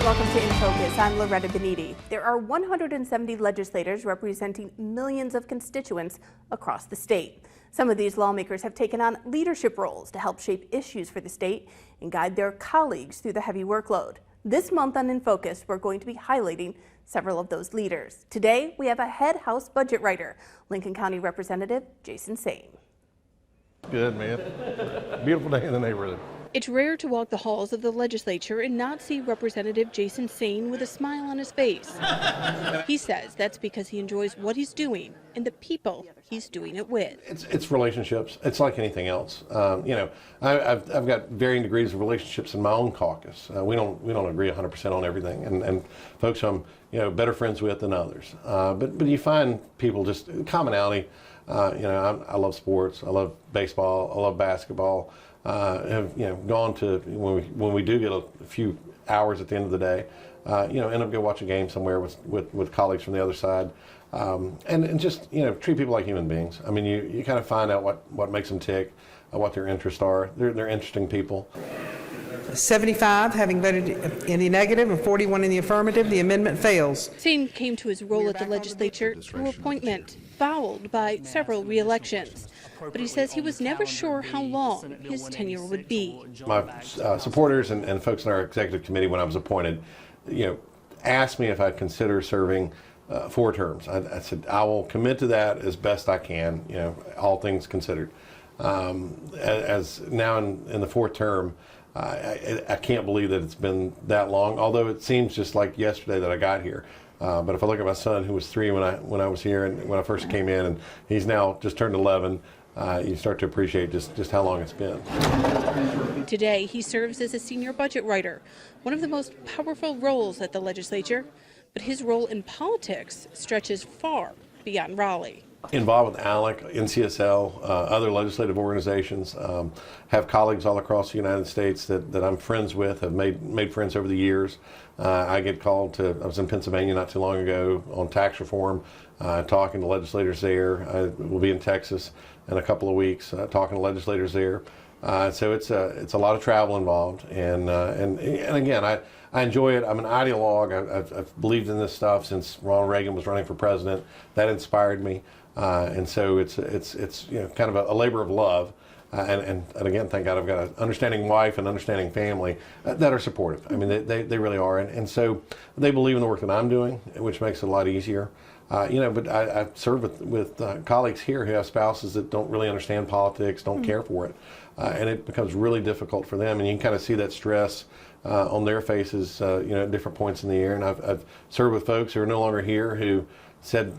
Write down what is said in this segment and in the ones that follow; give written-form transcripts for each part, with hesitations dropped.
Welcome to In Focus. I'm Loretta Boniti. There are 170 legislators representing millions of constituents across the state. Some of these lawmakers have taken on leadership roles to help shape issues for the state and guide their colleagues through the heavy workload. This month on In Focus, we're going to be highlighting several of those leaders. Today, we have a head House budget writer, Lincoln County Representative Jason Saine. Good, man. Beautiful day in the neighborhood. It's rare to walk the halls of the legislature and not see Representative Jason Saine with a smile on his face. He says that's because he enjoys what he's doing and the people he's doing it with. It's relationships. It's like anything else. I've got varying degrees of relationships in my own caucus. We don't agree 100% on everything, and folks I'm better friends with than others. But you find people just commonality. I love sports. I love baseball. I love basketball. Have gone to when we do get a few hours at the end of the day, end up go watch a game somewhere with colleagues from the other side, and just treat people like human beings. I mean, you kind of find out what makes them tick, what their interests are. They're interesting people. 75 having voted in the negative and 41 in the affirmative, the amendment fails. Saine came to his role at the legislature through appointment, followed by several re-elections. But he says he was never sure how long his tenure would be. My supporters and folks in our executive committee, when I was appointed, asked me if I'd consider serving 4 terms. I said I will commit to that as best I can, all things considered. As now in the 4th term, I can't believe that it's been that long, although it seems just like yesterday that I got here. But if I look at my son, who was 3 when I was here and when I first came in, and he's now just turned 11, you start to appreciate just how long it's been. Today, he serves as a senior budget writer, one of the most powerful roles at the legislature. But his role in politics stretches far beyond Raleigh. Involved with ALEC, NCSL, other legislative organizations, have colleagues all across the United States that I'm friends with, have made friends over the years. I get called I was in Pennsylvania not too long ago on tax reform, talking to legislators there. I will be in Texas in a couple of weeks, talking to legislators there. So it's a lot of travel involved, and again, I enjoy it. I'm an ideologue. I've believed in this stuff since Ronald Reagan was running for president. That inspired me, and so it's kind of a labor of love. And again, thank God I've got an understanding wife and understanding family that are supportive. I mean, they really are, and so they believe in the work that I'm doing, which makes it a lot easier. But I serve with colleagues here who have spouses that don't really understand politics, don't care for it, and it becomes really difficult for them. And you can kind of see that stress on their faces, at different points in the year. And I've served with folks who are no longer here who said,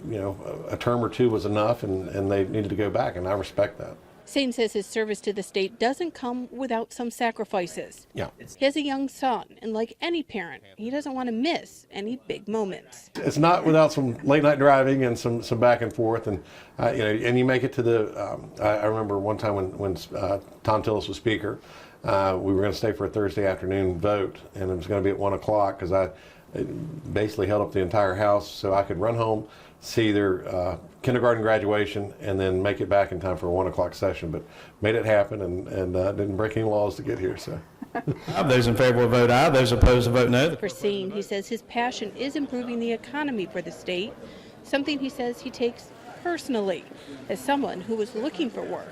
a term or 2 was enough, and they needed to go back, and I respect that. Saine says his service to the state doesn't come without some sacrifices. Yeah. He has a young son, and like any parent, he doesn't want to miss any big moments. It's not without some late night driving and some back and forth, and and you make it to the. I remember one time when Tom Tillis was Speaker, we were going to stay for a Thursday afternoon vote, and it was going to be at 1 o'clock because I basically held up the entire house so I could run home, see their kindergarten graduation, and then make it back in time for a 1 o'clock session. But made it happen, and didn't break any laws to get here. So. Those in favor will vote aye. Those opposed will vote no. For Saine, he says his passion is improving the economy for the state, something he says he takes personally as someone who was looking for work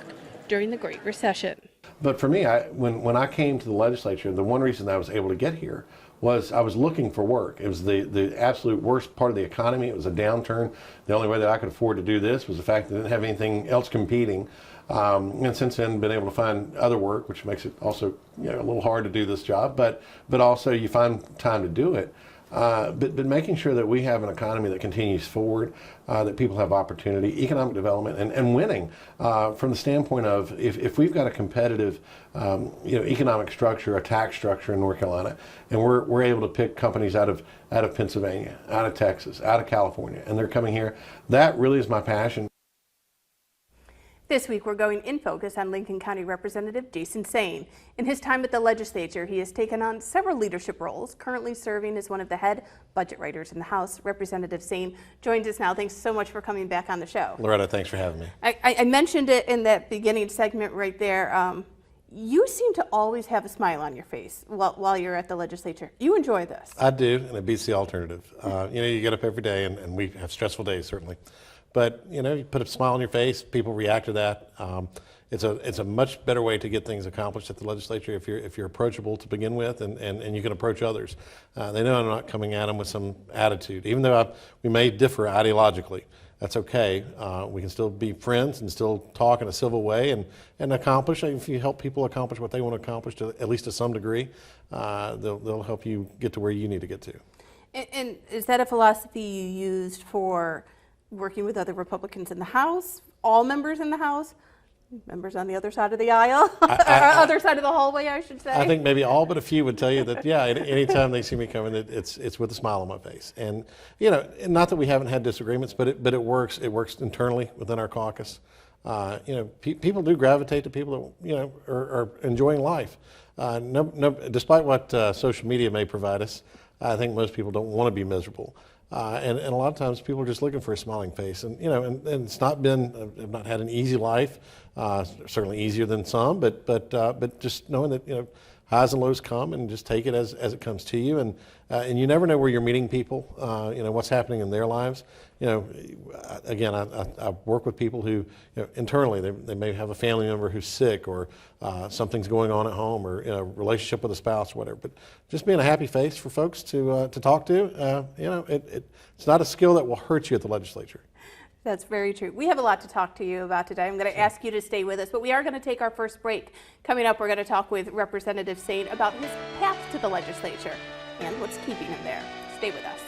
during the Great Recession. But for me, when I came to the legislature, the one reason that I was able to get here was I was looking for work. It was the absolute worst part of the economy. It was a downturn. The only way that I could afford to do this was the fact that I didn't have anything else competing. And since then, been able to find other work, which makes it also a little hard to do this job. But also you find time to do it. But making sure that we have an economy that continues forward, that people have opportunity, economic development, and winning from the standpoint of if we've got a competitive economic structure, a tax structure in North Carolina, and we're able to pick companies out of Pennsylvania, out of Texas, out of California, and they're coming here, that really is my passion. This week, we're going in focus on Lincoln County Representative Jason Saine. In his time at the legislature, he has taken on several leadership roles, currently serving as one of the head budget writers in the House. Representative Saine joins us now. Thanks so much for coming back on the show. Loretta, thanks for having me. I mentioned it in that beginning segment right there. You seem to always have a smile on your face while you're at the legislature. You enjoy this. I do, and it beats the alternative. You get up every day, and we have stressful days, certainly. But, you put a smile on your face, people react to that. It's a much better way to get things accomplished at the legislature if you're approachable to begin with, and you can approach others. They know I'm not coming at them with some attitude. Even though we may differ ideologically, that's okay. We can still be friends and still talk in a civil way and accomplish. If you help people accomplish what they want to accomplish, at least to some degree, they'll help you get to where you need to get to. And is that a philosophy you used for working with other Republicans in the House, all members in the House, members on the other side of the aisle, or other side of the hallway, I should say? I think maybe all but a few would tell you that, yeah, anytime they see me coming, it's with a smile on my face. And, not that we haven't had disagreements, but it works. It works internally within our caucus. People do gravitate to people that, are enjoying life. Despite what social media may provide us, I think most people don't want to be miserable. And a lot of times people are just looking for a smiling face, and and it's not been, I've not had an easy life, certainly easier than some, but just knowing that highs and lows come, and just take it as it comes to you, and you never know where you're meeting people, what's happening in their lives. Again, I work with people who, internally they may have a family member who's sick, or something's going on at home, or relationship with a spouse, or whatever. But just being a happy face for folks to talk to, it's not a skill that will hurt you at the legislature. That's very true. We have a lot to talk to you about today. I'm going to ask you to stay with us, but we are going to take our first break. Coming up, we're going to talk with Representative Saine about his path to the legislature and what's keeping him there. Stay with us.